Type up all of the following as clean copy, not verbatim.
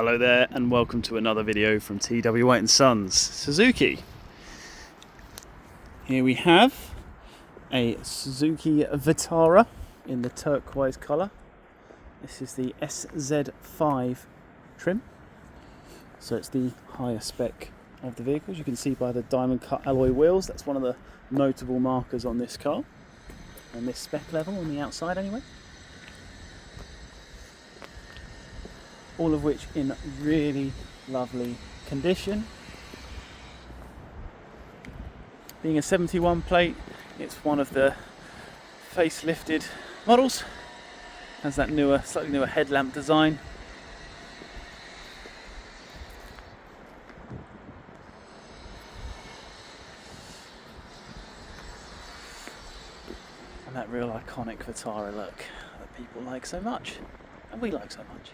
Hello there and welcome to another video from TW White & Sons Suzuki. Here we have a Suzuki Vitara in the turquoise colour. This is the SZ5 trim, so it's the higher spec of the vehicles. You can see by the diamond cut alloy wheels, that's one of the notable markers on this car, and this spec level on the outside anyway. All of which in really lovely condition. Being a 71 plate, it's one of the facelifted models. Has that newer, slightly newer headlamp design. And that real iconic Vitara look that people like so much, and we like so much.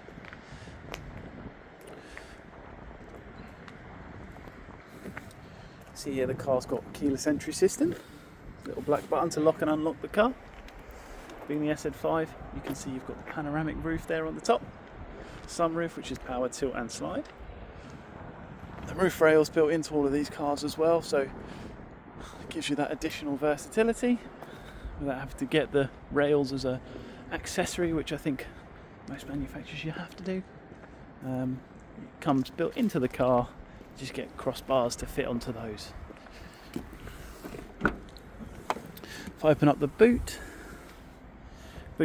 See here the car's got keyless entry system, little black button to lock and unlock the car. Being the SZ5, you can see you've got the panoramic roof there on the top, sunroof which is power, tilt and slide. The roof rails built into all of these cars as well, so it gives you that additional versatility without having to get the rails as an accessory, which I think most manufacturers you have to do. It comes built into the car. Just get crossbars to fit onto those. If I open up the boot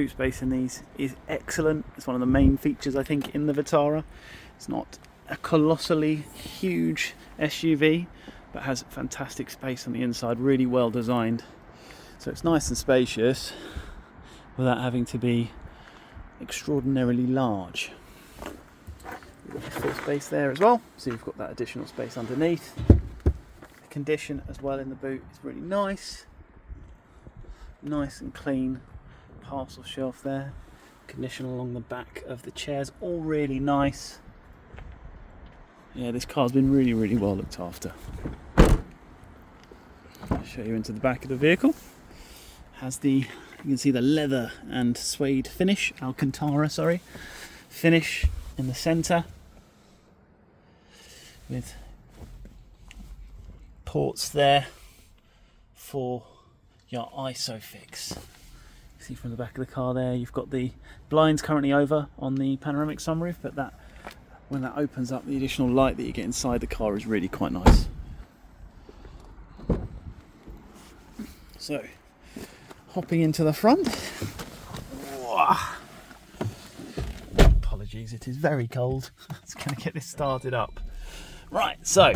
space in these is excellent. It's one of the main features I think in the Vitara. It's not a colossally huge SUV, but has fantastic space on the inside, really well designed. So it's nice and spacious without having to be extraordinarily large. Full space there as well, so you've got that additional space underneath. The condition as well in the boot is really nice and clean. Parcel shelf there, condition along the back of the chairs, all really nice. Yeah, this car's been really well looked after. I'll show you into the back of the vehicle. Has the, you can see the leather and suede finish, Alcantara finish in the centre, with ports there for your ISOFIX. See from the back of the car there, you've got the blinds currently over on the panoramic sunroof, but that when that opens up, the additional light that you get inside the car is really quite nice. So, hopping into the front. Apologies, it is very cold. It's going to get this started up. Right, so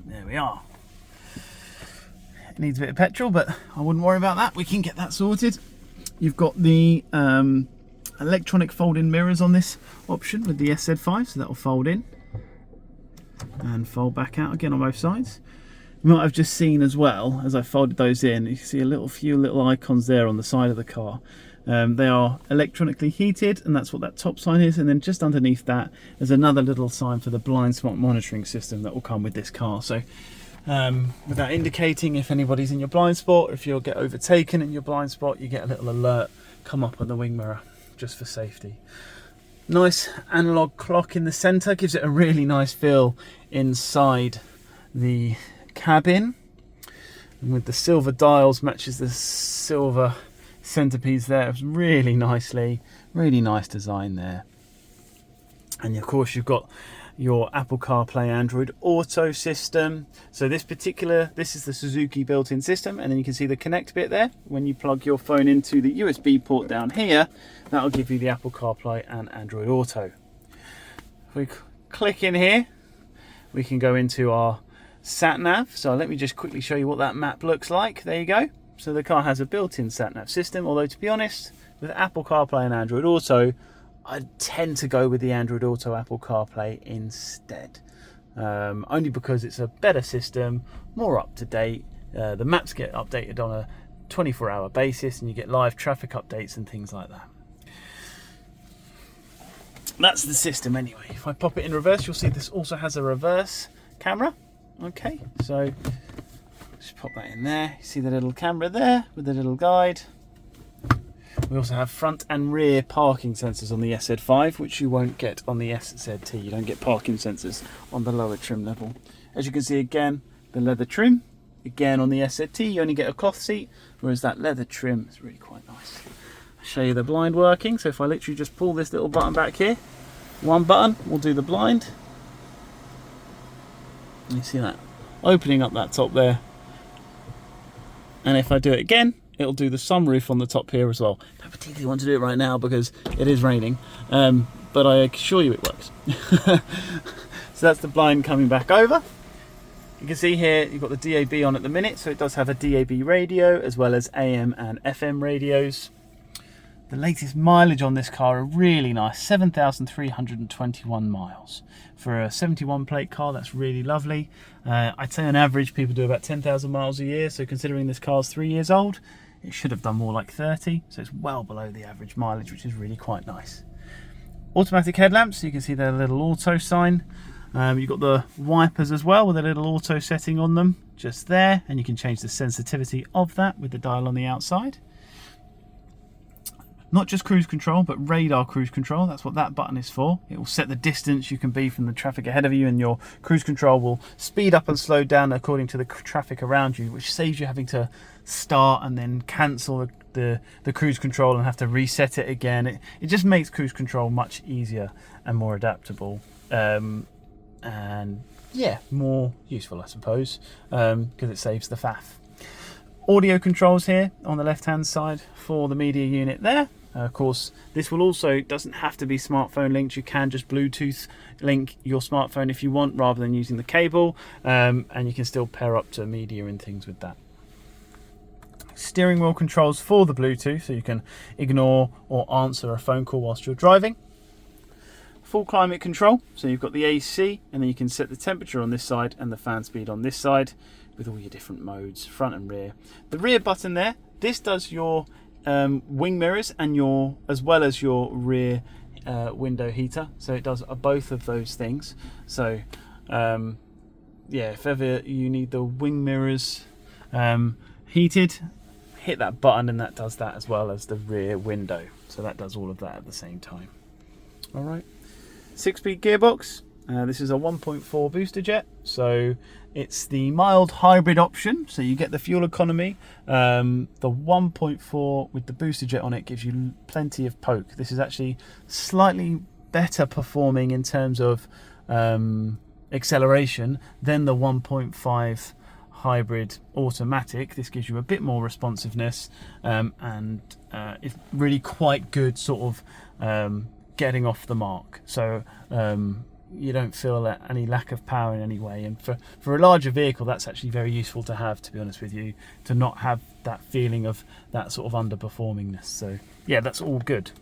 there we are. It needs a bit of petrol, but I wouldn't worry about that. We can get that sorted. You've got the electronic fold-in mirrors on this option with the SZ5, so that will fold in and fold back out again on both sides. You might have just seen as well, as I folded those in, you see a few little icons there on the side of the car. They are electronically heated, and that's what that top sign is, and then just underneath that there's another little sign for the blind spot monitoring system that will come with this car. So without indicating if anybody's in your blind spot, or if you'll get overtaken in your blind spot, you get a little alert come up on the wing mirror just for safety. Nice analog clock in the center, gives it a really nice feel inside the cabin, and with the silver dials matches the silver centerpiece there. It's really nice design there. And of course you've got your Apple CarPlay Android Auto system. So this is the Suzuki built-in system, and then you can see the connect bit there. When you plug your phone into the USB port down here, that'll give you the Apple CarPlay and Android Auto. If we click in here, we can go into our sat nav. So let me just quickly show you what that map looks like. There you go. So the car has a built-in sat-nav system, although to be honest, with Apple CarPlay and Android Auto, I tend to go with the Android Auto Apple CarPlay instead. Only because it's a better system, more up-to-date. The maps get updated on a 24-hour basis, and you get live traffic updates and things like that. That's the system anyway. If I pop it in reverse, you'll see this also has a reverse camera. Okay, so just pop that in there. You see the little camera there with the little guide. We also have front and rear parking sensors on the SZ5, which you won't get on the SZT. You don't get parking sensors on the lower trim level. As you can see, again, the leather trim. Again, on the SZT, you only get a cloth seat, whereas that leather trim is really quite nice. I'll show you the blind working. So if I literally just pull this little button back here, one button will do the blind. You see that? Opening up that top there. And if I do it again, it'll do the sunroof on the top here as well. I don't particularly want to do it right now because it is raining, but I assure you it works. So that's the blind coming back over. You can see here you've got the DAB on at the minute, so it does have a DAB radio as well as AM and FM radios. The latest mileage on this car are really nice, 7,321 miles. For a 71 plate car, that's really lovely. I'd say on average people do about 10,000 miles a year, so considering this car's 3 years old, it should have done more like 30, so it's well below the average mileage, which is really quite nice. Automatic headlamps, you can see their little auto sign. You've got the wipers as well with a little auto setting on them just there, and you can change the sensitivity of that with the dial on the outside. Not just cruise control, but radar cruise control. That's what that button is for. It will set the distance you can be from the traffic ahead of you, and your cruise control will speed up and slow down according to the traffic around you, which saves you having to start and then cancel the cruise control and have to reset it again. It just makes cruise control much easier and more adaptable. And yeah, more useful, I suppose, because it saves the faff. Audio controls here on the left hand side for the media unit there. Of course, this will also, doesn't have to be smartphone linked. You can just Bluetooth link your smartphone if you want, rather than using the cable, and you can still pair up to media and things with that. Steering wheel controls for the Bluetooth, so you can ignore or answer a phone call whilst you're driving. Full climate control, so you've got the AC, and then you can set the temperature on this side and the fan speed on this side with all your different modes, front and rear. The rear button there, this does your wing mirrors and as well as your rear window heater, so it does both of those things. So yeah, if ever you need the wing mirrors heated, hit that button and that does that, as well as the rear window, so that does all of that at the same time. All right, 6-speed gearbox. This is a 1.4 Boosterjet, so it's the mild hybrid option, so you get the fuel economy. The 1.4 with the Boosterjet on it gives you plenty of poke. This is actually slightly better performing in terms of acceleration than the 1.5 hybrid automatic. This gives you a bit more responsiveness, and it's really quite good sort of getting off the mark. So you don't feel any lack of power in any way, and for a larger vehicle that's actually very useful to have, to be honest with you, to not have that feeling of that sort of underperformingness. So yeah, that's all good.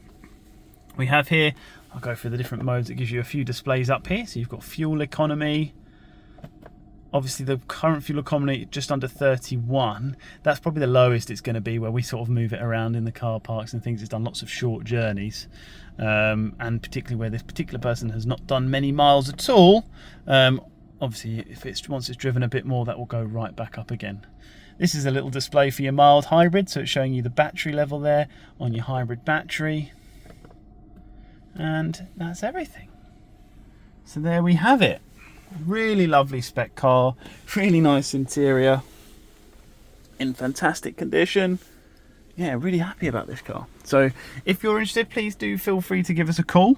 We have here, I'll go through the different modes. It gives you a few displays up here, so you've got fuel economy. Obviously the current fuel economy just under 31. That's probably the lowest it's going to be, where we sort of move it around in the car parks and things. It's done lots of short journeys, and particularly where this particular person has not done many miles at all. Obviously once it's driven a bit more, that will go right back up again. This is a little display for your mild hybrid, so it's showing you the battery level there on your hybrid battery, and that's everything. So there we have it. Really lovely spec car, really nice interior, in fantastic condition. Yeah, really happy about this car. So if you're interested, please do feel free to give us a call.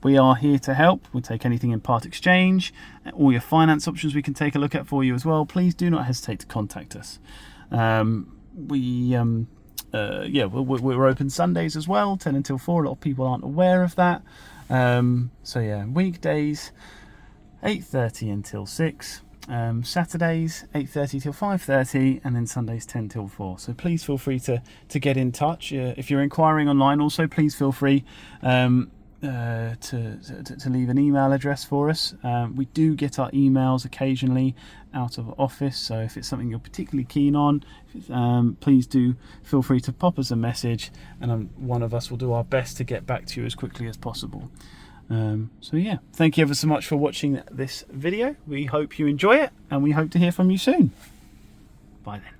We are here to help. We'll take anything in part exchange, all your finance options we can take a look at for you as well. Please do not hesitate to contact us. Yeah, we're open Sundays as well, 10 until 4. A lot of people aren't aware of that. So yeah, weekdays 8:30 until 6, Saturdays 8:30 till 5:30, and then Sundays 10 till 4. So please feel free to get in touch. If you're inquiring online, also please feel free to leave an email address for us. We do get our emails occasionally out of office, so if it's something you're particularly keen on, please do feel free to pop us a message, and one of us will do our best to get back to you as quickly as possible. So yeah, thank you ever so much for watching this video. We hope you enjoy it, and we hope to hear from you soon. Bye then.